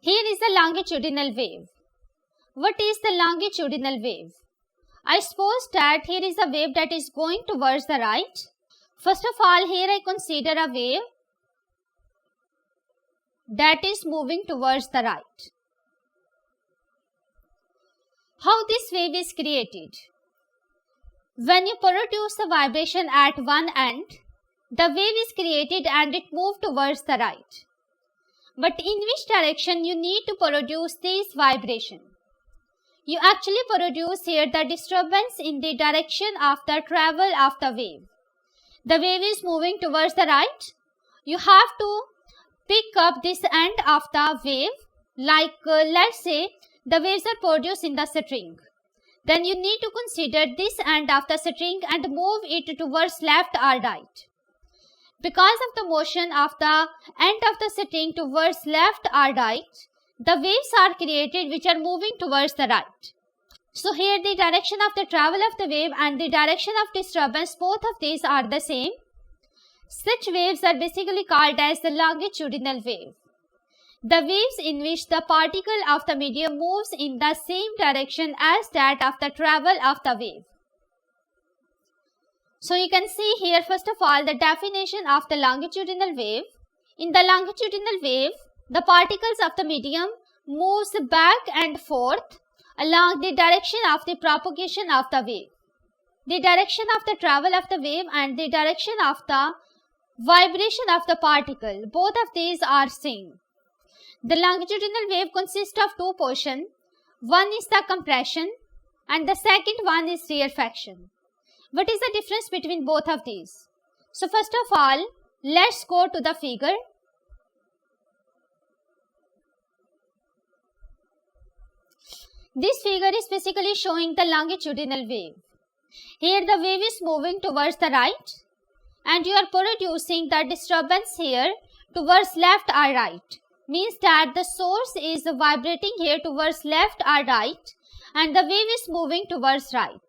Here is the longitudinal wave. What is the longitudinal wave? I suppose that here is a wave that is going towards the right. First of all, here I consider a wave that is moving towards the right. How this wave is created? When you produce the vibration at one end, the wave is created and it moves towards the right. But in which direction you need to produce this vibration? You actually produce here the disturbance in the direction of the travel of the wave. The wave is moving towards the right. You have to pick up this end of the wave, like let's say the waves are produced in the string. Then you need to consider this end of the string and move it towards left or right. Because of the motion of the end of the string towards left or right, the waves are created which are moving towards the right. So here the direction of the travel of the wave and the direction of disturbance, both of these are the same. Such waves are basically called as the longitudinal wave. The waves in which the particle of the medium moves in the same direction as that of the travel of the wave. So you can see here first of all the definition of the longitudinal wave. In the longitudinal wave, the particles of the medium moves back and forth along the direction of the propagation of the wave. The direction of the travel of the wave and the direction of the vibration of the particle, both of these are same. The longitudinal wave consists of two portions. One is the compression and the second one is rarefaction. What is the difference between both of these? So first of all, let's go to the figure. This figure is basically showing the longitudinal wave. Here the wave is moving towards the right and you are producing the disturbance here towards left or right. Means that the source is vibrating here towards left or right and the wave is moving towards right.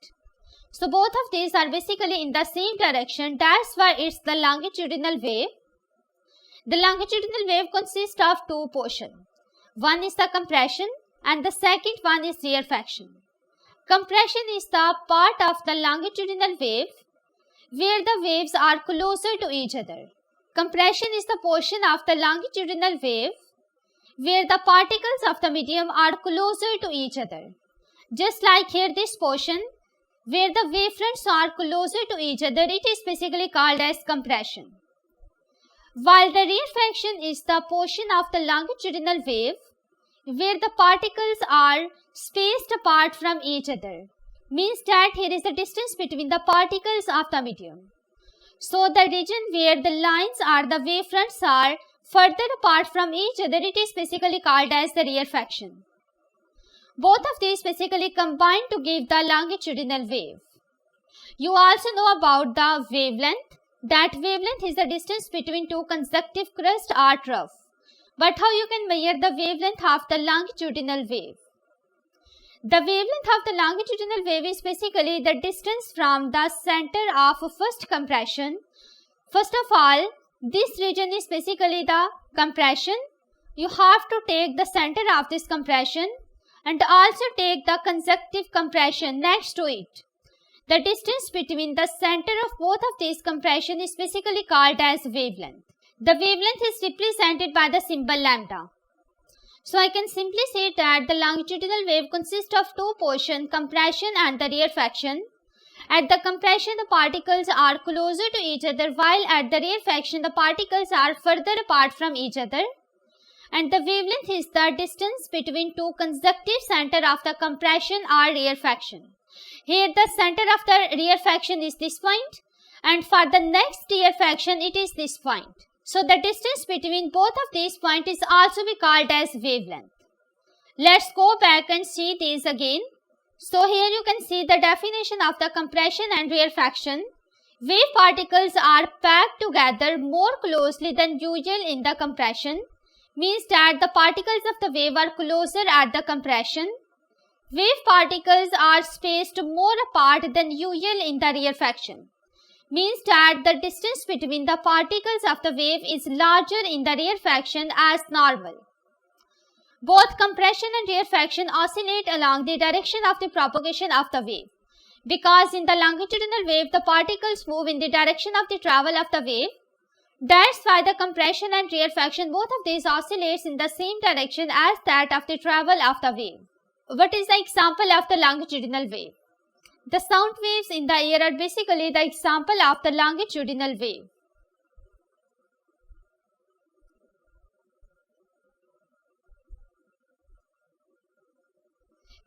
So both of these are basically in the same direction. That's why it's the longitudinal wave. The longitudinal wave consists of two portions. One is the compression and the second one is rarefaction. Compression is the part of the longitudinal wave where the waves are closer to each other. Compression is the portion of the longitudinal wave where the particles of the medium are closer to each other. Just like here this portion where the wavefronts are closer to each other, it is basically called as compression. While the rarefaction is the portion of the longitudinal wave where the particles are spaced apart from each other. Means that here is the distance between the particles of the medium. So the region where the lines or the wavefronts are further apart from each other, it is basically called as the rarefaction. Both of these basically combine to give the longitudinal wave. You also know about the wavelength. That wavelength is the distance between two consecutive crusts or trough. But how you can measure the wavelength of the longitudinal wave? The wavelength of the longitudinal wave is basically the distance from the center of first compression. First of all, this region is basically the compression. You have to take the center of this compression and also take the consecutive compression next to it. The distance between the center of both of these compression is basically called as wavelength. The wavelength is represented by the symbol lambda. So I can simply say that the longitudinal wave consists of two portions, compression and the rarefaction. At the compression, the particles are closer to each other, while at the rarefaction, the particles are further apart from each other. And the wavelength is the distance between two consecutive centers of the compression or rarefaction. Here the center of the rarefaction is this point, and for the next rarefaction it is this point. So the distance between both of these points is also be called as wavelength. Let's go back and see these again. So here you can see the definition of the compression and rarefaction. Wave particles are packed together more closely than usual in the compression. Means that the particles of the wave are closer at the compression. Wave particles are spaced more apart than usual in the rarefaction. Means that the distance between the particles of the wave is larger in the rarefaction as normal. Both compression and rarefaction oscillate along the direction of the propagation of the wave. Because in the longitudinal wave, the particles move in the direction of the travel of the wave. That's why the compression and rarefaction, both of these oscillates in the same direction as that of the travel of the wave. What is the example of the longitudinal wave? The sound waves in the air are basically the example of the longitudinal wave.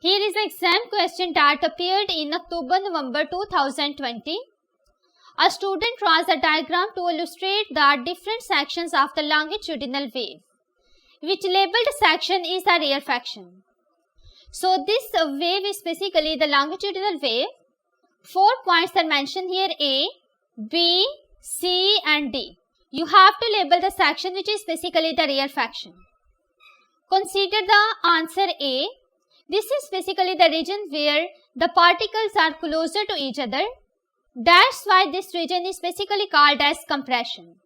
Here is an exam question that appeared in October-November 2020. A student draws a diagram to illustrate the different sections of the longitudinal wave, which labeled section is the rarefaction. So this wave is basically the longitudinal wave. 4 points are mentioned here: A, B, C and D. You have to label the section which is basically the rarefaction. Consider the answer A. This is basically the region where the particles are closer to each other. That's why this region is basically called as compression.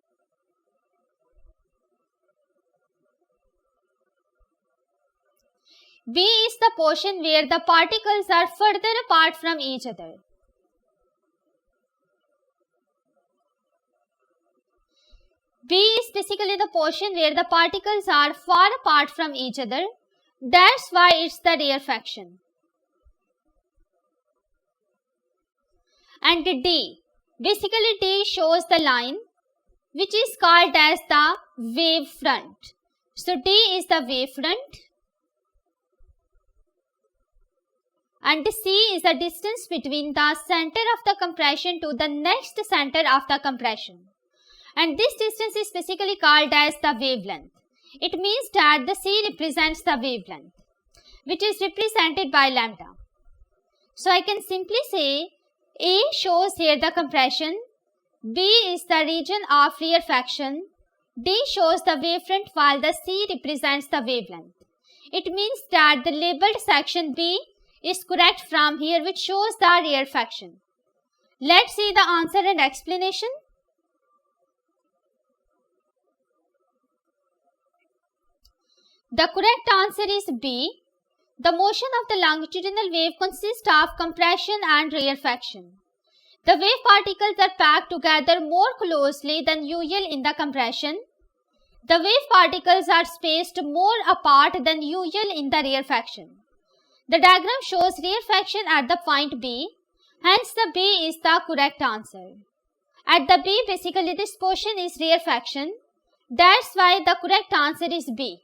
B is the portion where the particles are further apart from each other. B is basically the portion where the particles are far apart from each other. That's why it's the rarefaction. And D. Basically D shows the line which is called as the wave front. So D is the wave front. And C is the distance between the center of the compression to the next center of the compression. And this distance is basically called as the wavelength. It means that the C represents the wavelength, which is represented by lambda. So I can simply say A shows here the compression, B is the region of rarefaction, D shows the wavefront while the C represents the wavelength. It means that the labeled section B is correct from here, which shows the rarefaction. Let's see the answer and explanation. The correct answer is B. The motion of the longitudinal wave consists of compression and rarefaction. The wave particles are packed together more closely than usual in the compression. The wave particles are spaced more apart than usual in the rarefaction. The diagram shows rarefaction at the point B, hence the B is the correct answer. At the B, basically this portion is rarefaction. That's why the correct answer is B.